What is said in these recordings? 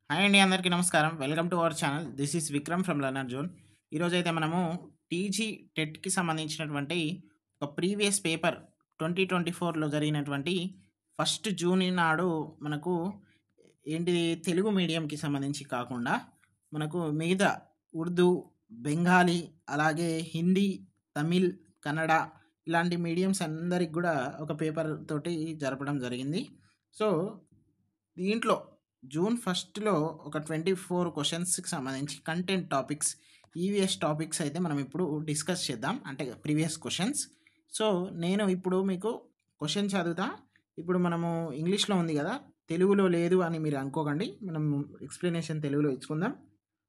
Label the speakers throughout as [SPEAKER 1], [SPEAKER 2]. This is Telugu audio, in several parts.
[SPEAKER 1] హాయ్ అండి, అందరికీ నమస్కారం. Welcome to our channel. This is Vikram from learner zone. ఈరోజైతే మనము టీజీ టెట్‌కి సంబంధించినటువంటి ఒక ప్రీవియస్ పేపర్ 2024లో జరిగినటువంటి ఫస్ట్ జూన్ నాడు మనకు ఏంటిది తెలుగు మీడియంకి సంబంధించి కాకుండా మనకు మిగతా ఉర్దూ, బెంగాలీ, అలాగే హిందీ, తమిళ్, కన్నడ ఇలాంటి మీడియమ్స్ అందరికి కూడా ఒక పేపర్ తోటి జరపడం జరిగింది. సో, దీంట్లో జూన్ ఫస్ట్‌లో ఒక 24 క్వెషన్స్‌కి సంబంధించి కంటెంట్ టాపిక్స్, ఈవీఎస్ టాపిక్స్ అయితే మనం ఇప్పుడు డిస్కస్ చేద్దాం. అంటే ప్రీవియస్ క్వెషన్స్. సో, నేను ఇప్పుడు మీకు క్వెషన్ చదువుతా. ఇప్పుడు మనము ఇంగ్లీష్‌లో ఉంది గదా! తెలుగులో లేదు అని మీరు అనుకోకండి. మనం ఎక్స్‌ప్లనేషన్ తెలుగులో ఇచ్చుకుందాం.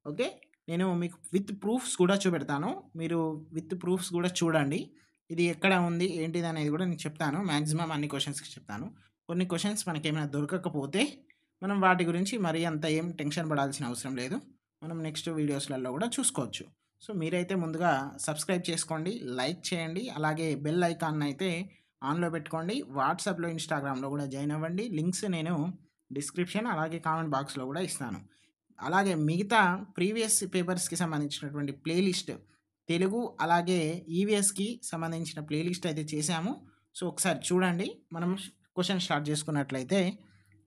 [SPEAKER 1] ఓకే. నేను మీకు విత్ ప్రూఫ్స్ కూడా చూపెడతాను. మీరు విత్ ప్రూఫ్స్ గూడా చూడండి. ఇది ఎక్కడ ఉంది, ఏంటిదనేది గూడా నేను చెప్తాను. మాక్సిమం అన్ని క్వెషన్స్‌కి చెప్తాను. కొన్ని క్వెషన్స్ మనకేమైనా దొరకకపోతే మనం వాటి గురించి మరీ అంత ఏం టెన్షన్ పడాల్సిన అవసరం లేదు. మనం నెక్స్ట్ వీడియోస్‌లలో గూడా చూసుకోవచ్చు. సో, మీరైతే ముందుగా సబ్స్క్రైబ్ చేసుకోండి, లైక్ చేయండి. అలాగే బెల్ ఐకాన్‌నయితే ఆన్‌లో పెట్టుకోండి. వాట్సాప్‌లో, ఇన్‌స్టాగ్రామ్‌లో గూడా జాయిన్ అవ్వండి. లింక్స్ నేను డిస్క్రిప్షన్ అలాగే కామెంట్ బాక్స్‌లో గూడా ఇస్తాను. అలాగే మిగతా ప్రీవియస్ పేపర్స్‌కి సంబంధించినటువంటి ప్లేలిస్ట్ తెలుగు అలాగే ఈవీఎస్‌కి సంబంధించిన ప్లేలిస్ట్ అయితే చేశాము. సో, ఒకసారి చూడండి. మనం క్వెషన్ స్టార్ట్ చేసుకున్నట్లయితే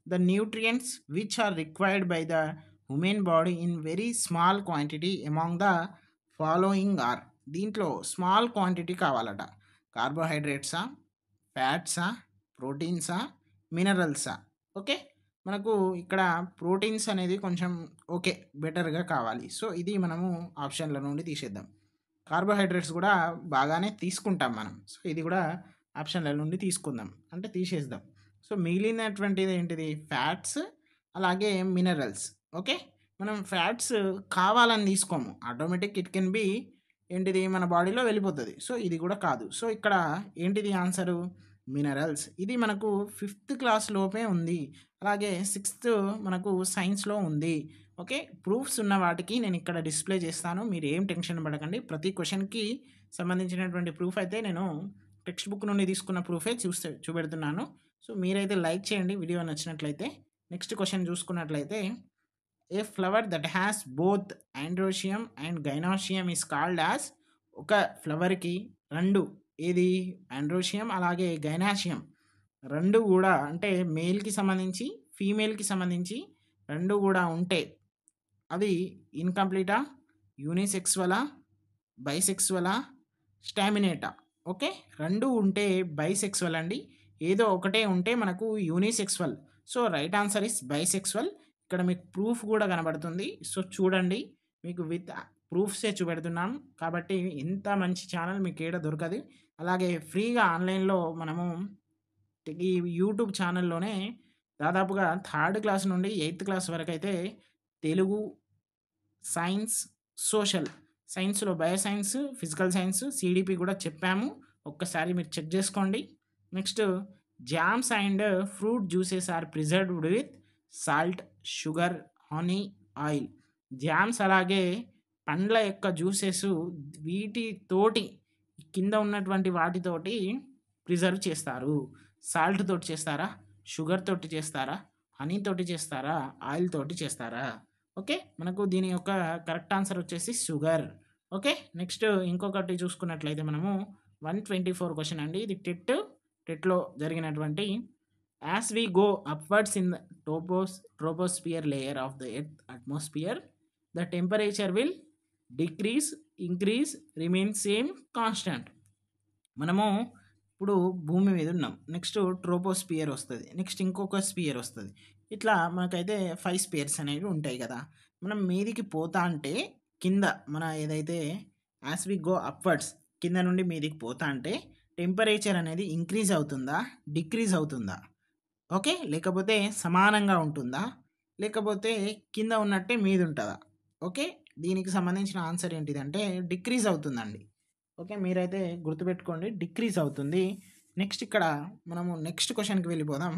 [SPEAKER 1] the nutrients which are required by the human body in very small quantity among the following are. దీంట్లో స్మాల్ క్వాంటిటీ కావాలట. కార్బోహైడ్రేట్సా, ఫ్యాట్సా, ప్రోటీన్సా, మినరల్సా. ఓకే. మనకు ఇక్కడ ప్రోటీన్స్ అనేది కొంచెం ఓకే, బెటర్‌గా కావాలి. సో, ఇది మనము ఆప్షన్‌ల నుండి తీసేద్దాం. కార్బోహైడ్రేట్స్ గూడా బాగానే తీసుకుంటాం మనం. సో, ఇది గూడా ఆప్షన్‌ల నుండి తీసుకుందాం. అంటే తీసేద్దాం. సో, మిగిలినటువంటిది ఏంటిది? ఫ్యాట్స్ అలాగే మినరల్స్. ఓకే. మనం ఫ్యాట్స్ కావాలని తీసుకోము. ఆటోమేటిక్ ఇట్ కెన్ బి ఏంటిది మన బాడీలో వెళ్ళిపోతది. సో, ఇది గూడా కాదు. సో, ఇక్కడ ఏంటిది ఆన్సరు? మినరల్స్. ఇది మనకు ఫిఫ్త్ క్లాస్ లోపే ఉంది. అలాగే సిక్స్త్ మనకు సైన్స్‌లో ఉంది. ఓకే. ప్రూఫ్స్ ఉన్న వాటికి నేను ఇక్కడ డిస్‌ప్లే చేస్తాను. మీరు ఏం టెన్షన్ పడకండి. ప్రతి క్వెషన్‌కి సంబంధించినటువంటి ప్రూఫ్ అయితే నేను టెక్స్ట్ బుక్ నుండి తీసుకున్న ప్రూఫే చూపెడుతున్నాను. సో, మీరైతే లైక్ చేయండి వీడియో నచ్చినట్లయితే. నెక్స్ట్ క్వెషన్ చూసుకున్నట్లయితే a flower that has both androecium and gynoecium is called as. ఒక ఫ్లవర్‌కి 2 ఏది ఆండ్రోషియం అలాగే గైనాషియం 2 గూడా అంటే మేల్‌కి సంబంధించి, ఫీమేల్‌కి సంబంధించి 2 గూడా ఉంటే అవి ఇన్‌కంప్లీటా? యూనిసెక్సువలా? బైసెక్సువలా? స్టామినేటా? ఓకే. 2 ఉంటే బైసెక్సువల్ అండి. ఏదో ఒకటే ఉంటే మనకు unisexual. So, right answer is bisexual. ఇక్కడ మీకు ప్రూఫ్ గూడా కనబడుతుంది. సో, చూడండి. మీకు విత్ ప్రూఫ్సే చూపెడుతున్నాం. కాబట్టి ఇంత మంచి ఛానల్ మీకేడ దొరకదు. అలాగే ఫ్రీగా ఆన్‌లైన్‌లో మనము ఈ యూట్యూబ్ ఛానల్‌లోనే దాదాపుగా థర్డ్ క్లాస్ నుండి ఎయిత్ క్లాస్ వరకైతే తెలుగు, సైన్స్, సోషల్. సైన్స్‌లో bio science, physical science, CDP కూడా చెప్పాము. ఒక్కసారి మీరు చెక్ జేసుకోండి. Next jams and fruit juices are preserved with salt, sugar, honey, oil. Jams అలాగే పండ్ల యొక్క జ్యూసెస్ వీటితోటి కింద ఉన్నటువంటి వాటితోటి ప్రిజర్వ్ చేస్తారు. సాల్ట్ తోటి చేస్తారా? షుగర్ తోటి చేస్తారా? హనీ తోటి చేస్తారా? ఆయిల్ తోటి చేస్తారా? ఓకే. మనకు దీని యొక్క కరెక్ట్ ఆన్సర్ వచ్చేసి షుగర్. ఓకే. నెక్స్ట్ ఇంకొకటి చూసుకున్నట్లయితే మనము 124 క్వెషన్ అండి. ఇది టెట్‌లో జరిగినటువంటి as we go upwards in the troposphere layer of the earth atmosphere the temperature will decrease, increase, remain same, constant. మనము ఇప్పుడు భూమి మీద ఉన్నాం. నెక్స్ట్ ట్రోపోస్ఫియర్ వస్తది. నెక్స్ట్ ఇంకొక స్ఫియర్ వస్తది. ఇట్లా మనకైతే 5 స్పియర్స్ అనేవి ఉంటాయి గదా! మనం మీదికి పోతా అంటే కింద మన ఏదైతే యాస్ వి గో అప్‌వర్డ్స్ కింద నుండి మీదికి పోతా అంటే టెంపరేచర్ అనేది ఇంక్రీజ్ అవుతుందా? డిక్రీజ్ అవుతుందా? ఓకే. లేకపోతే సమానంగా ఉంటుందా? లేకపోతే కింద ఉన్నట్టే మీదుంటదా? ఓకే. దీనికి సంబంధించిన ఆన్సర్ ఏంటిదంటే డిక్రీజ్ అవుతుందండి. ఓకే. మీరైతే గుర్తుపెట్టుకోండి, డిక్రీజ్ అవుతుంది. నెక్స్ట్ ఇక్కడ మనము నెక్స్ట్ క్వెషన్‌కి వెళ్ళిపోదాం.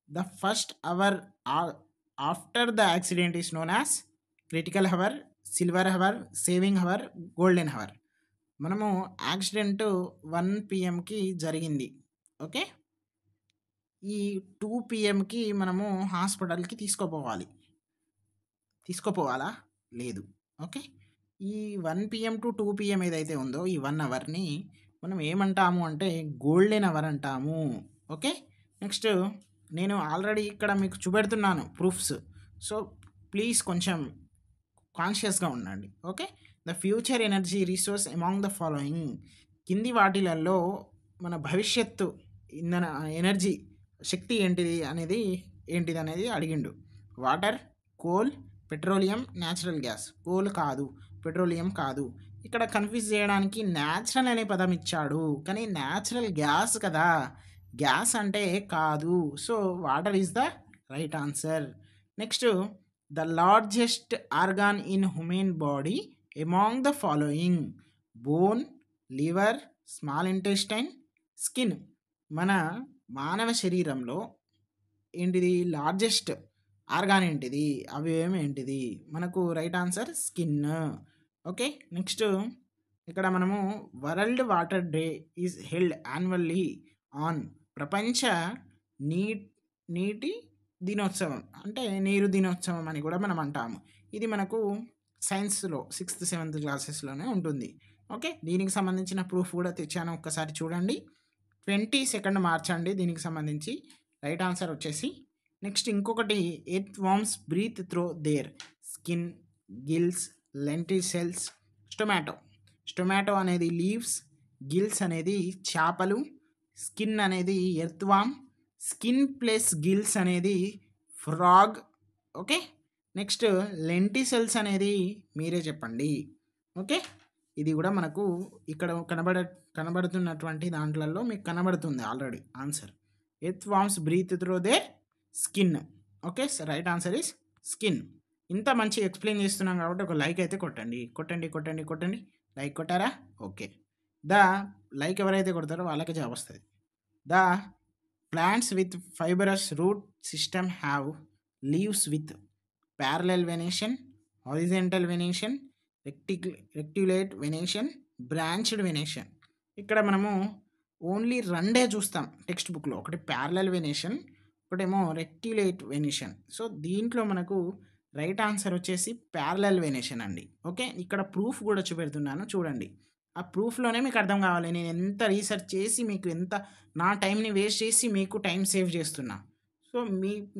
[SPEAKER 1] The first hour uh after the accident is known as critical hour, silver hour, saving hour, golden hour. మనము యాక్సిడెంట్ 1 పీఎంకి జరిగింది. ఓకే. ఈ 2 పీఎంకి మనము హాస్పిటల్‌కి తీసుకోపోవాలి. తీసుకుపోవాలా? లేదు. ఓకే. ఈ 1 PM టు 2 PM ఏదైతే ఉందో ఈ 1 అవర్‌ని మనం ఏమంటాము అంటే గోల్డెన్ అవర్ అంటాము. ఓకే. నెక్స్ట్ నేను ఆల్రెడీ ఇక్కడ మీకు చూపెడుతున్నాను ప్రూఫ్స్. సో, ప్లీజ్ కొంచెం కాన్షియస్‌గా ఉండండి. Okay. The future energy resource among the following కింది వాటిలలో మన భవిష్యత్తు ఇంధన ఎనర్జీ శక్తి ఏంటిదనేది అడిగిండు. Water, coal, petroleum, natural gas. Coal కాదు, పెట్రోలియం కాదు. ఇక్కడ కన్ఫ్యూజ్ చేయడానికి న్యాచురల్ అనే పదం ఇచ్చాడు. కానీ న్యాచురల్ గ్యాస్ కదా! గ్యాస్ అంటే కాదు. So, water is the right answer. Next the largest organ in human body among the following bone, liver, small intestine, skin. మన మానవ శరీరంలో ఏంటిది లార్జెస్ట్ ఆర్గాన్ ఏంటిది? అవయవం ఏంటిది? మనకు right answer skin. Okay. Next ఇక్కడ మనము world water day is held annually on ప్రపంచ నీ నీటి దినోత్సవం అంటే నీరు దినోత్సవం అని కూడా మనం అంటాము. ఇది మనకు సైన్స్‌లో 6th, 7th క్లాసెస్‌లోనే ఉంటుంది. ఓకే. దీనికి సంబంధించిన ప్రూఫ్ కూడా తెచ్చాను. ఒక్కసారి చూడండి. 22 మార్చ్ అండి దీనికి సంబంధించి. రైట్ ఆన్సర్ వచ్చేసి. నెక్స్ట్ ఇంకొకటి earthworms breathe through their skin, gills, lenticels. Stomata అనేది లీవ్స్, గిల్స్ అనేది చేపలు, స్కిన్ అనేది earthworm, skin plus gills అనేది ఫ్రాగ్. ఓకే. నెక్స్ట్ లెంటిసెల్స్ అనేది మీరే చెప్పండి. ఓకే. ఇది కూడా మనకు ఇక్కడ కనబడుతున్నటువంటి దాంట్లలో మీకు కనబడుతుంది already answer. Earthworms breathe through their skin. Okay. Right answer is skin. ఇంత మంచి ఎక్స్ప్లెయిన్ చేస్తున్నాం కాబట్టి ఒక లైక్ అయితే కొట్టండి. లైక్ కొట్టారా? ఓకే. ద లైక్ ఎవరైతే కొడతారో వాళ్ళకి జాబ్ వస్తుంది. The plants with fibrous root system have leaves with parallel venation, horizontal venation, reticulate venation, branched venation. ఇక్కడ మనము ఓన్లీ రెండే చూస్తాం టెక్స్ట్ బుక్లో. ఒకటి ప్యారలల్ వెనేషన్, ఒకటేమో రెక్టిలేట్ వెనేషన్. సో, దీంట్లో మనకు రైట్ ఆన్సర్ వచ్చేసి ప్యారలల్ వెనేషన్ అండి. ఓకే. ఇక్కడ ప్రూఫ్ కూడా చూపెడుతున్నాను చూడండి. ఆ ప్రూఫ్‌లోనే మీకు అర్థం కావాలి. నేను ఎంత రీసెర్చ్ చేసి మీకు ఎంత నా టైంని వేస్ట్ చేసి మీకు టైం సేవ్ చేస్తున్నా. సో,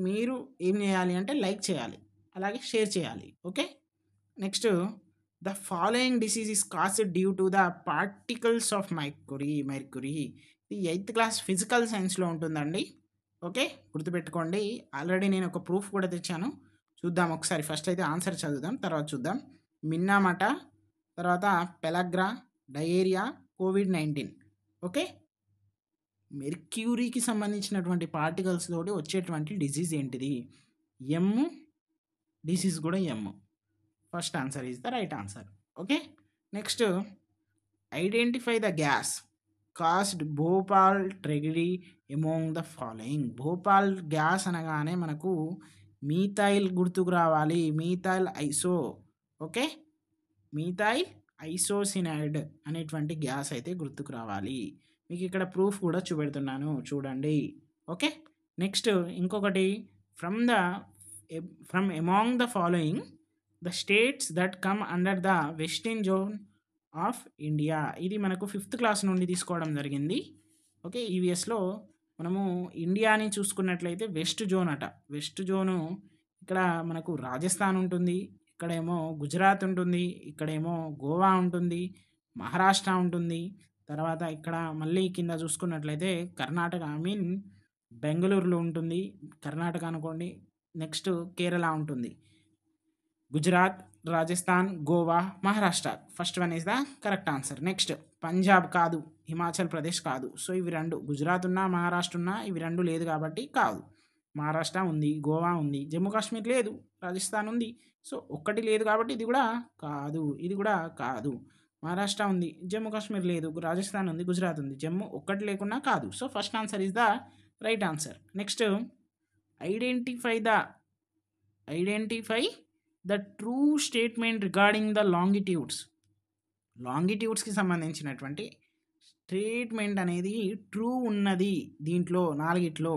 [SPEAKER 1] మీరు ఏం చేయాలి అంటే లైక్ చేయాలి. అలాగే షేర్ చేయాలి. Okay. Next the following disease is caused due to the particles of mercury. ఇది 8th క్లాస్ ఫిజికల్ సైన్స్‌లో ఉంటుందండి. ఓకే. గుర్తుపెట్టుకోండి. ఆల్రెడీ నేను ఒక ప్రూఫ్ కూడా తెచ్చాను. చూద్దాం ఒకసారి. ఫస్ట్ అయితే ఆన్సర్ చదువుదాం, తర్వాత చూద్దాం. మిన్నామట, తర్వాత పెలగ్రా, డయేరియా, కోవిడ్-19. ఓకే. మెర్క్యూరీకి సంబంధించినటువంటి పార్టికల్స్ తోటి వచ్చేటువంటి డిసీజ్ ఏంటిది? ఎమ్. డిసీజ్ కూడా M. First answer is the right answer. Okay. Next identify the gas caused Bhopal tragedy among the following. Bhopal gas అనగానే మనకు మీథైల్ గుర్తుకు రావాలి. Methyl iso. Okay. Methyl isocyanide అనేటువంటి గ్యాస్ అయితే గుర్తుకు రావాలి. మీకు ఇక్కడ ప్రూఫ్ కూడా చూపెడుతున్నాను చూడండి. ఓకే. నెక్స్ట్ ఇంకొకటి from among the following the states that come under the western zone of India. ఇది మనకు 5th క్లాస్ నుండి తీసుకోవడం జరిగింది. ఓకే. ఈవీఎస్లో మనము ఇండియాని చూసుకున్నట్లయితే వెస్ట్ జోన్ అట. వెస్ట్ జోను ఇక్కడ మనకు రాజస్థాన్ ఉంటుంది, ఇక్కడేమో గుజరాత్ ఉంటుంది, ఇక్కడేమో గోవా ఉంటుంది, మహారాష్ట్ర ఉంటుంది. తర్వాత ఇక్కడ మళ్ళీ కింద చూసుకున్నట్లయితే కర్ణాటక బెంగళూరులో ఉంటుంది, కర్ణాటక అనుకోండి. నెక్స్ట్ కేరళ ఉంటుంది. Gujarat, Rajasthan, Goa, Maharashtra. First one is the correct answer. Next Punjab కాదు, హిమాచల్ ప్రదేశ్ కాదు. సో, ఇవి రెండు గుజరాత్ ఉన్నా మహారాష్ట్ర ఉన్నా ఇవి రెండు లేదు కాబట్టి కాదు. మహారాష్ట్ర ఉంది, గోవా ఉంది, జమ్మూ కాశ్మీర్ లేదు, రాజస్థాన్ ఉంది. సో, ఒక్కటి లేదు కాబట్టి ఇది కూడా కాదు, ఇది కూడా కాదు. మహారాష్ట్ర ఉంది, జమ్మూ కాశ్మీర్ లేదు, రాజస్థాన్ ఉంది, గుజరాత్ ఉంది, జమ్మూ ఒక్కటి లేకున్నా కాదు. So, first answer is the right answer. Next identify the true statement regarding the లాంగిట్యూడ్స్కి సంబంధించినటువంటి స్టేట్మెంట్ అనేది ట్రూ ఉన్నది దీంట్లో 4గిట్లో.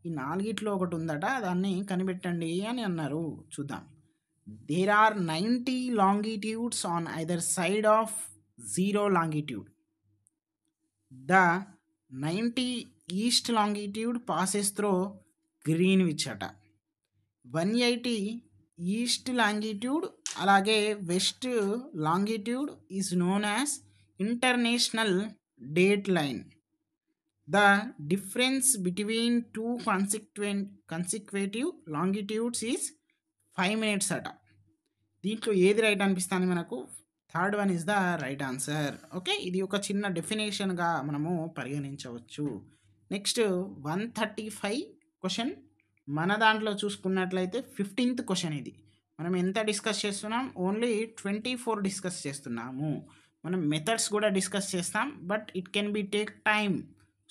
[SPEAKER 1] ఈ 4గిట్లో ఒకటి ఉందట, దాన్ని కనిపెట్టండి అని అన్నారు. చూద్దాం. there are 90 longitudes on either side of 0 longitude. The 90 east longitude passes through Greenwich అట. 180 ఈస్ట్ లాంగిట్యూడ్ అలాగే west longitude is known as international date line. The difference between two consecutive longitudes is 5 minutes అట. దీంట్లో ఏది రైట్ అనిపిస్తుంది మనకు? Third one is the right answer. Okay, ఇది ఒక చిన్న డెఫినేషన్గా మనము పరిగణించవచ్చు. Next 135 question. మన దాంట్లో చూసుకున్నట్లయితే 15th క్వశ్చన్. ఇది మనం ఎంత డిస్కస్ చేస్తున్నాం? ఓన్లీ 24 డిస్కస్ చేస్తున్నాము. మనం మెథడ్స్ కూడా డిస్కస్ చేస్తాం, but it can be take time.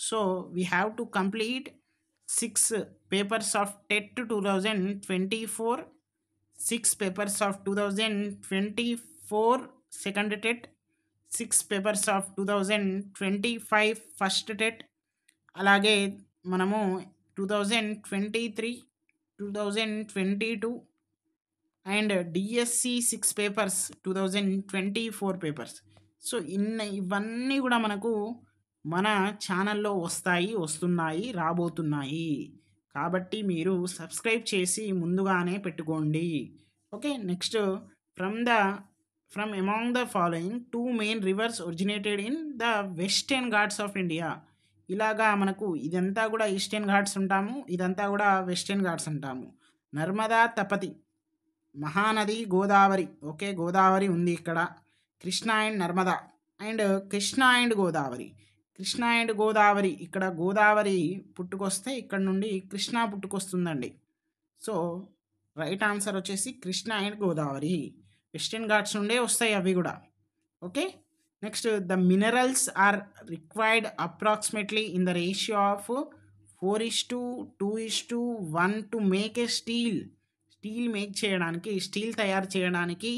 [SPEAKER 1] So we have to complete 6 papers of TET 2024, 6 papers of 2024 second TET, 6 papers of 2025 first TET, అలాగే మనము 2023, 2022 and DSC 6 papers 2024 papers. So ఇవన్నీ కూడా మనకు మన ఛానల్లో వస్తున్నాయి, రాబోతున్నాయి. కాబట్టి మీరు సబ్స్క్రైబ్ చేసి ముందుగానే పెట్టుకోండి. Okay, next from among the following 2 main rivers originated in the western ghats of India. ఇలాగా మనకు ఇదంతా కూడా ఈస్టర్న్ ఘాట్స్ ఉంటాము, ఇదంతా కూడా వెస్టర్న్ ఘాట్స్ ఉంటాము. నర్మదా, తపతి, మహానది, గోదావరి. ఓకే, గోదావరి ఉంది ఇక్కడ. Krishna and Narmada and Krishna and Godavari. Krishna and Godavari, ఇక్కడ గోదావరి పుట్టుకొస్తే ఇక్కడ నుండి కృష్ణ పుట్టుకొస్తుందండి. సో రైట్ ఆన్సర్ వచ్చేసి కృష్ణ అండ్ గోదావరి. వెస్టర్న్ ఘాట్స్ నుండే వస్తాయి అవి కూడా. Okay, next the minerals are required approximately in the ratio of 4:2:1 to make a steel make చేయడానికి, స్టీల్ తయారు చేయడానికి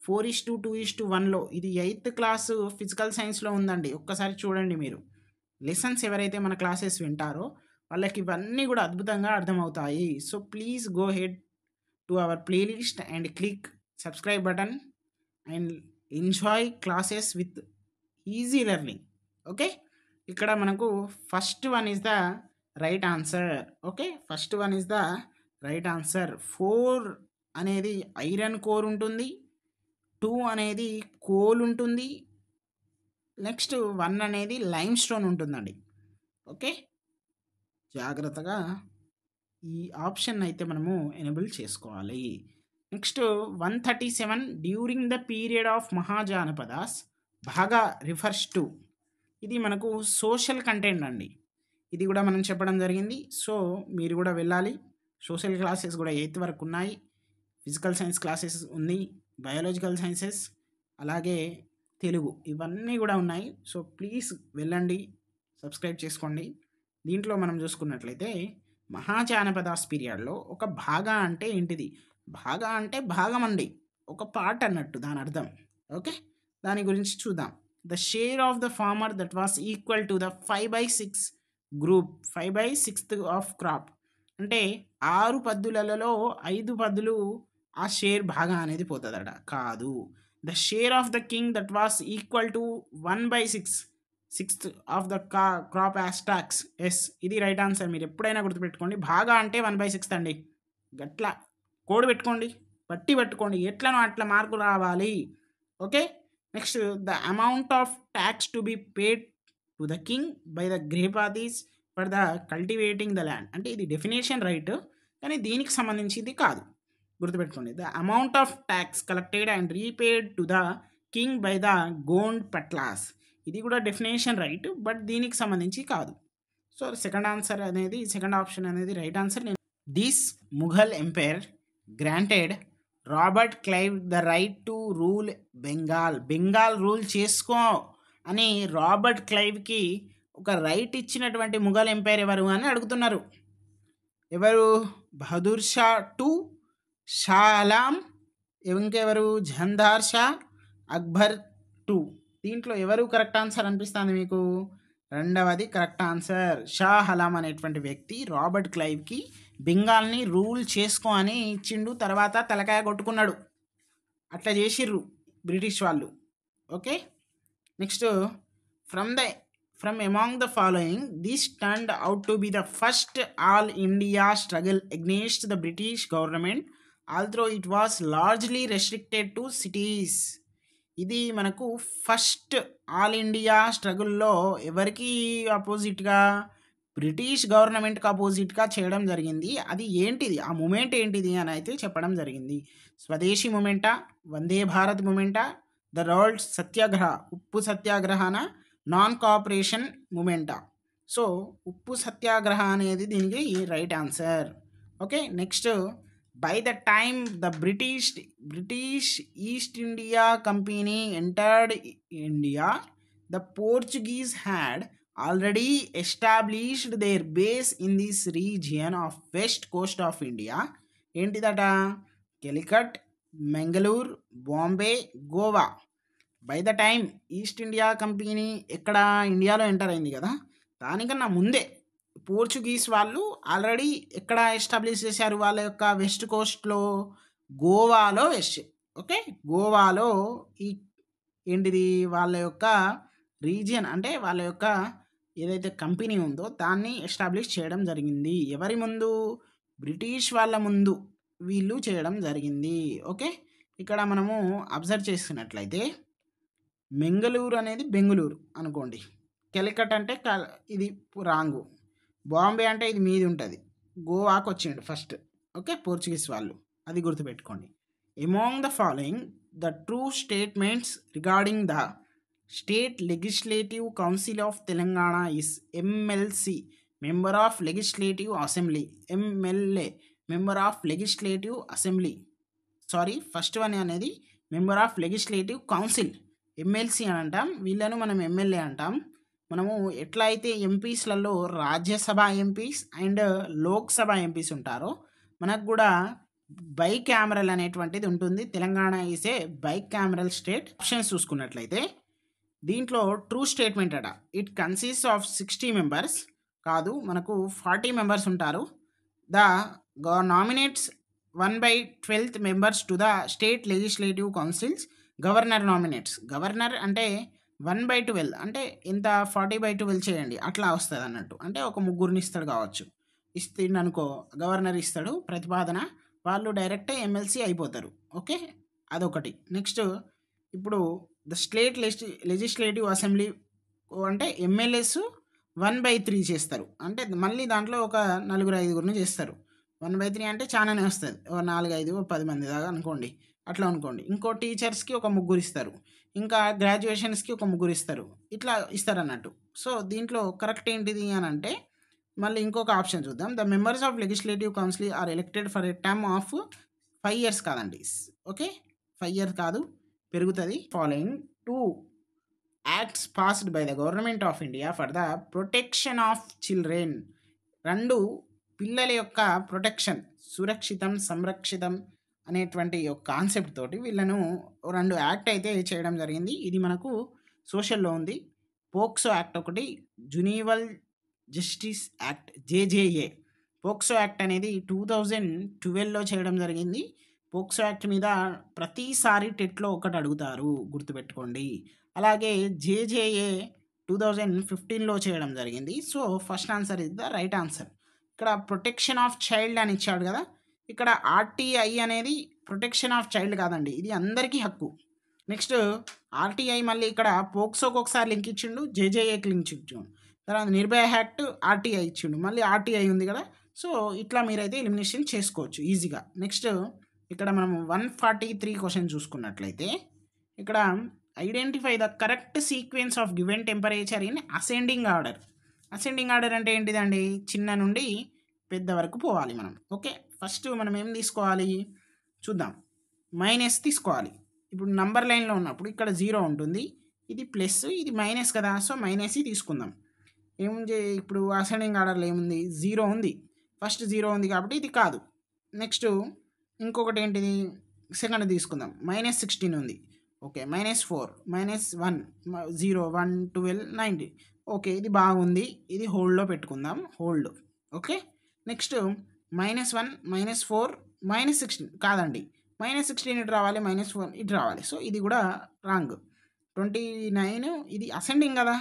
[SPEAKER 1] 4:2:1లో. ఇది 8th క్లాస్ ఫిజికల్ సైన్స్లో ఉందండి. ఒక్కసారి చూడండి మీరు. లెసన్స్ ఎవరైతే మన క్లాసెస్ వింటారో వాళ్ళకి ఇవన్నీ కూడా అద్భుతంగా అర్థమవుతాయి. So please go head to our playlist and click subscribe button and enjoy classes with easy learning. Okay, ఇక్కడ మనకు first one is the right answer. Okay, first one is the right answer. 4 అనేది ఐరన్ కోర్ ఉంటుంది, 2 అనేది కోల్ ఉంటుంది, నెక్స్ట్ 1 అనేది లైమ్ స్టోన్ ఉంటుందండి. ఓకే, జాగ్రత్తగా ఈ ఆప్షన్ అయితే మనము ఎనేబుల్ చేసుకోవాలి. Next 137 during the period of Mahajanapadas బాగా రిఫర్స్ టు. ఇది మనకు సోషల్ కంటెంట్ అండి. ఇది కూడా మనం చెప్పడం జరిగింది. సో మీరు కూడా వెళ్ళాలి. సోషల్ క్లాసెస్ కూడా 8th వరకు ఉన్నాయి, ఫిజికల్ సైన్స్ క్లాసెస్ ఉంది, బయాలజికల్ సైన్సెస్, అలాగే తెలుగు, ఇవన్నీ కూడా ఉన్నాయి. సో ప్లీజ్ వెళ్ళండి, సబ్స్క్రైబ్ చేసుకోండి. దీంట్లో మనం చూసుకున్నట్లయితే మహాజానపదాస్ పీరియడ్లో ఒక భాగా అంటే ఏంటిది? భాగా అంటే భాగం అండి, ఒక పార్ట్ అన్నట్టు దాని అర్థం. ఓకే, దాని గురించి చూద్దాం. The share of the farmer that was equal to the 5/6 group, 5/6 of crop. అంటే 6 పద్దులలో 5 పద్దులు ఆ షేర్ భాగా అనేది పోతుందట. కాదు. The share of the king that was equal to 1/6 of the crop as tax. Yes, ఇది రైట్ ఆన్సర్. మీరు ఎప్పుడైనా గుర్తుపెట్టుకోండి, భాగా అంటే 1/6 అండి. గట్లా కోడ్ పెట్టుకోండి, పట్టుకోండి, ఎట్లనో అట్లా మార్కు రావాలి. Okay, next the amount of tax to be paid to the king by the గ్రేపాదీస్ for the cultivating the land. అంటే ఇది డెఫినేషన్ రైట్, కానీ దీనికి సంబంధించింది కాదు, గుర్తుపెట్టుకోండి. The amount of tax collected and repaid to the king by the గోండ్ పట్లాస్. ఇది కూడా డెఫినేషన్ రైట్, బట్ దీనికి సంబంధించి కాదు. సో సెకండ్ ఆప్షన్ అనేది right answer. This Mughal empire granted Robert Clive the right to rule Bengal rule చేసుకో అని రాబర్ట్ క్లైవ్కి ఒక రైట్ ఇచ్చినటువంటి ముఘల్ ఎంపైర్ ఎవరు అని అడుగుతున్నారు. ఎవరు? బహదూర్ షా 2, షా ఆలం, ఇంకెవరు? జహందార్ షా, అక్బర్ 2. దీంట్లో ఎవరు కరెక్ట్ ఆన్సర్ అనిపిస్తుంది మీకు? రెండవది కరెక్ట్ ఆన్సర్. షా ఆలం అనేటువంటి వ్యక్తి రాబర్ట్ క్లైవ్కి బెంగాల్ని రూల్ చేసుకో అని ఇచ్చిండు, తర్వాత తలకాయ కొట్టుకున్నాడు. అట్లా చేసిర్రు బ్రిటిష్ వాళ్ళు. Okay, next from the from among the following this turned out to be the first all India struggle against the British government although it was largely restricted to cities. ఇది మనకు ఫస్ట్ ఆల్ ఇండియా స్ట్రగుల్లో ఎవరికి అపోజిట్గా, బ్రిటిష్ గవర్నమెంట్కి అపోజిట్గా చేయడం జరిగింది. అది ఏంటిది, ఆ మూమెంట్ ఏంటిది అని అయితే చెప్పడం జరిగింది. స్వదేశీ మూమెంటా, వందే భారత్ మూమెంటా, ద వరల్డ్ సత్యాగ్రహ, ఉప్పు సత్యాగ్రహన, నాన్ కోఆపరేషన్ మూమెంటా. సో ఉప్పు సత్యాగ్రహ అనేది దీనికి right answer. Okay, next by the time the British east India company entered India, the Portuguese had already established their base in this region of west coast of India. ఏంటిదట, Calicut, Mangalore, Bombay, Goa. By the time East India Company ఎక్కడ ఇండియాలో ఎంటర్ అయింది కదా, దానికన్నా ముందే పోర్చుగీస్ వాళ్ళు ఆల్రెడీ ఎక్కడ ఎస్టాబ్లిష్ చేశారు, వాళ్ళ యొక్క వెస్ట్ కోస్ట్లో, గోవాలో ఓకే, గోవాలో ఈ ఏంటిది వాళ్ళ యొక్క రీజియన్, అంటే వాళ్ళ యొక్క ఏదైతే కంపెనీ ఉందో దాన్ని ఎస్టాబ్లిష్ చేయడం జరిగింది. ఎవరి ముందు, బ్రిటిష్ వాళ్ళ ముందు వీళ్ళు చేయడం జరిగింది. ఓకే, ఇక్కడ మనము అబ్జర్వ్ చేస్తున్నట్లయితే మెంగళూరు అనేది బెంగళూరు అనుకోండి, కెలికట్ అంటే ఇది రాంగు, బాంబే అంటే ఇది మీది ఉంటుంది, గోవాకు వచ్చిండు ఫస్ట్. ఓకే, పోర్చుగీస్ వాళ్ళు, అది గుర్తుపెట్టుకోండి. Among the following the true statements regarding the state legislative council of Telangana is MLC, member of legislative assembly, MLA member of legislative assembly, sorry first one అనేది member of legislative council, MLC అని అంటాం, వీళ్ళను మనం ఎమ్మెల్యే అంటాం. మనము ఎట్లా అయితే ఎంపీస్లలో Rajya Sabha MPs and Lok Sabha MPs ఉంటారో, మనకు కూడా బై క్యామరల్ అనేటువంటిది ఉంటుంది. Telangana is a bicameral state. Options చూసుకున్నట్లయితే దీంట్లో ట్రూ స్టేట్మెంట్ అట, ఇట్ కన్సిస్ట్ ఆఫ్ 60 మెంబర్స్, కాదు మనకు 40 మెంబర్స్ ఉంటారు. The nominates 1/12 members to the state legislative councils, governor nominates, governor అంటే 1/12 అంటే ఎంత, 40/12 చేయండి అట్లా వస్తుంది అన్నట్టు, అంటే ఒక ముగ్గురిని ఇస్తాడు కావచ్చు, ఇస్తాడు అనుకో, గవర్నర్ ఇస్తాడు ప్రతిపాదన, వాళ్ళు డైరెక్ట్ ఎమ్మెల్సీ అయిపోతారు. ఓకే, అదొకటి. నెక్స్ట్ ఇప్పుడు ద స్టేట్ లెజిస్లేటివ్ అసెంబ్లీ అంటే ఎమ్మెల్యేస్ 1/3 చేస్తారు, అంటే మళ్ళీ దాంట్లో ఒక 4-5 చేస్తారు. 1/3 అంటే చాలానే వస్తుంది, 4-5 10 మంది దాకా అనుకోండి, అట్లా అనుకోండి. ఇంకో టీచర్స్కి ఒక ముగ్గురు ఇస్తారు, ఇంకా గ్రాడ్యుయేషన్స్కి ఒక ముగ్గురు ఇస్తారు, ఇట్లా ఇస్తారు అన్నట్టు. సో దీంట్లో కరెక్ట్ ఏంటిది అని అంటే మళ్ళీ ఇంకొక ఆప్షన్ చూద్దాం. The members of legislative council are elected for a term of 5 years కాదండి. ఓకే, 5 years కాదు, పెరుగుతుంది. Following 2 acts passed by the government of India for the protection of children, 2 పిల్లల యొక్క ప్రొటెక్షన్, సురక్షితం సంరక్షితం అనేటువంటి ఒక కాన్సెప్ట్ తోటి వీళ్ళను 2 యాక్ట్ అయితే చేయడం జరిగింది. ఇది మనకు సోషల్లో ఉంది. పోక్సో యాక్ట్ ఒకటి, జునీవల్ జస్టిస్ యాక్ట్ జేజేఏ. పోక్సో యాక్ట్ అనేది 2012లో చేయడం జరిగింది. పోక్సో యాక్ట్ మీద ప్రతిసారి టెట్లో ఒకటి అడుగుతారు, గుర్తుపెట్టుకోండి. అలాగే జేజేఏ 2015లో చేయడం జరిగింది. So first answer is the right answer. ఇక్కడ ప్రొటెక్షన్ ఆఫ్ చైల్డ్ అని ఇచ్చాడు కదా, ఇక్కడ ఆర్టీఐ అనేది ప్రొటెక్షన్ ఆఫ్ చైల్డ్ కాదండి, ఇది అందరికీ హక్కు. నెక్స్ట్ ఆర్టీఐ మళ్ళీ ఇక్కడ పోక్సోకి ఒకసారి లింక్ ఇచ్చిండు, జేజేఏకి లింక్ ఇచ్చిండు, తర్వాత నిర్భయ యాక్ట్ ఆర్టీఐ ఇచ్చిండు, మళ్ళీ ఆర్టీఐ ఉంది కదా. సో ఇట్లా మీరైతే ఎలిమినేషన్ చేసుకోవచ్చు ఈజీగా. నెక్స్ట్ ఇక్కడ మనం 143 క్వశ్చన్ చూసుకున్నట్లయితే ఇక్కడ identify the correct sequence of given temperature in ascending order. Ascending order అంటే ఏంటిదండి, చిన్న నుండి పెద్ద వరకు పోవాలి మనం. ఓకే, ఫస్ట్ మనం ఏం తీసుకోవాలి చూద్దాం, మైనస్ తీసుకోవాలి. ఇప్పుడు నంబర్ లైన్లో ఉన్నప్పుడు ఇక్కడ 0 ఉంటుంది, ఇది ప్లస్ ఇది మైనస్ కదా, సో మైనస్ తీసుకుందాం. ఇప్పుడు అసెండింగ్ ఆర్డర్లో ఏముంది, 0 ఉంది, ఫస్ట్ 0 ఉంది కాబట్టి ఇది కాదు. నెక్స్ట్ ఇంకొకటి ఏంటిది, సెకండ్ తీసుకుందాం, -16 ఉంది. ఓకే, -4 -1 0 1 12 90. ఓకే, ఇది బాగుంది, ఇది హోల్డ్లో పెట్టుకుందాం, హోల్డ్. ఓకే, నెక్స్ట్ -1, -4, -16 కాదండి. -16 ఇటు రావాలి, -1 ఇటు రావాలి. సో, ఇది కూడా రాంగ్. 29 ఇది అసెండింగ్ గదా!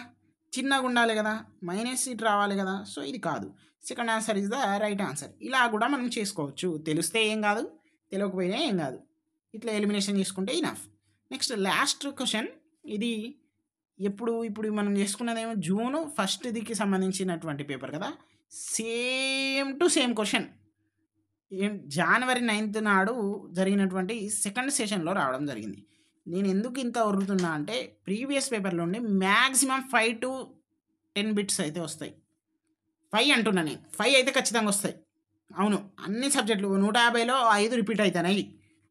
[SPEAKER 1] చిన్నగుండాలి గదా! మైనస్ ఇటు రావాలి గదా! సో, ఇది కాదు. Second answer is the right answer. ఇలా గూడా మనం చేసుకోవచ్చు. తెలిస్తే ఏం గాదు. తెలవకపోయినా ఏం గాదు. ఇట్లా ఎలిమినేషన్ చేసుకుంటే ఇనఫ్. నెక్స్ట్ లాస్ట్ క్వెషన్ ఇది ఇప్పుడు మనం చేసుకున్నదేమో జూన్ ఫస్ట్‌దికి సంబంధించినటువంటి పేపర్ కదా! Same to same question January ninth నాడు జరిగినటువంటి సెకండ్ సెషన్‌లో రావడం జరిగింది. నేను ఎందుకు ఇంత ఒర్రుతున్నా అంటే ప్రీవియస్ పేపర్‌లో నుండి మాక్సిమం 5-10 బిట్స్ అయితే వస్తాయి. 5 అంటున్నా నేను. 5 అయితే ఖచ్చితంగా వస్తాయి. అవును. అన్ని సబ్జెక్టులు 150లో 5 రిపీట్ అయితన్నాయి.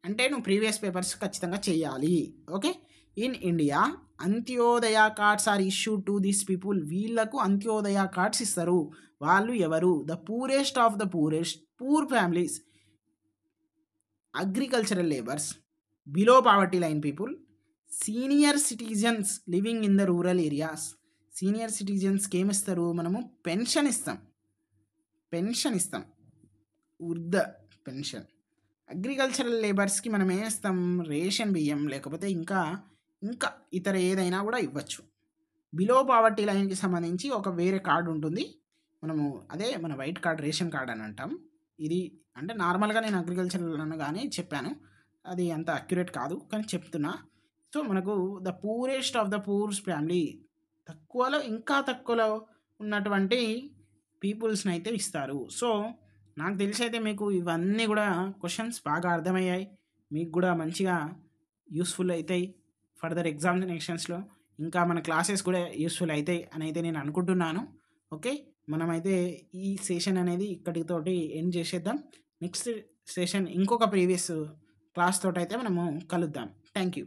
[SPEAKER 1] అంటే నువ్వు ప్రీవియస్ పేపర్స్ ఖచ్చితంగా చేయాలి. Okay. In India Antyodaya cards are issued to this people. వీళ్ళకు అంత్యోదయ కార్డ్స్ ఇస్తారు. వాళ్ళు ఎవరు? The poorest of the poorest, poor families, agricultural labours, below poverty line people, senior citizens living in the rural areas. Senior సిటిజన్స్కి ఏమిస్తారు? మనము పెన్షన్ ఇస్తాం. వృద్ధ పెన్షన్. అగ్రికల్చరల్ లేబర్స్‌కి మనం ఏమిస్తాం? రేషన్ బియ్యం లేకపోతే ఇంకా ఇతర ఏదైనా కూడా ఇవ్వచ్చు. బిలో పావర్టీ లైన్‌కి సంబంధించి ఒక వేరే కార్డ్ ఉంటుంది. మనము అదే మన వైట్ కార్డ్, రేషన్ కార్డ్ అని అంటాం. ఇది అంటే నార్మల్‌గా నేను అగ్రికల్చరల్ అనగానే చెప్పాను. అది అంత అక్యురేట్ కాదు. కానీ చెప్తున్నా. సో, మనకు the poorest of the poors family, ఇంకా తక్కువలో ఉన్నటువంటి పీపుల్స్‌నైతే ఇస్తారు. సో, నాకు తెలిసైతే మీకు ఇవన్నీ కూడా క్వెషన్స్ బాగా అర్థమయ్యాయి. మీకు కూడా మంచిగా యూస్‌ఫుల్ అయితాయి ఫర్దర్ ఎగ్జామినేషన్స్‌లో. ఇంకా మన క్లాసెస్ కూడా యూస్‌ఫుల్ అయితాయి అని అయితే నేను అనుకుంటున్నాను. ఓకే. మనమైతే ఈ సెషన్ అనేది ఇక్కడితోటి ఎండ్ చేసేద్దాం. నెక్స్ట్ సెషన్ ఇంకొక ప్రీవియస్ క్లాస్ తోటైతే మనము కలుద్దాం. Thank you.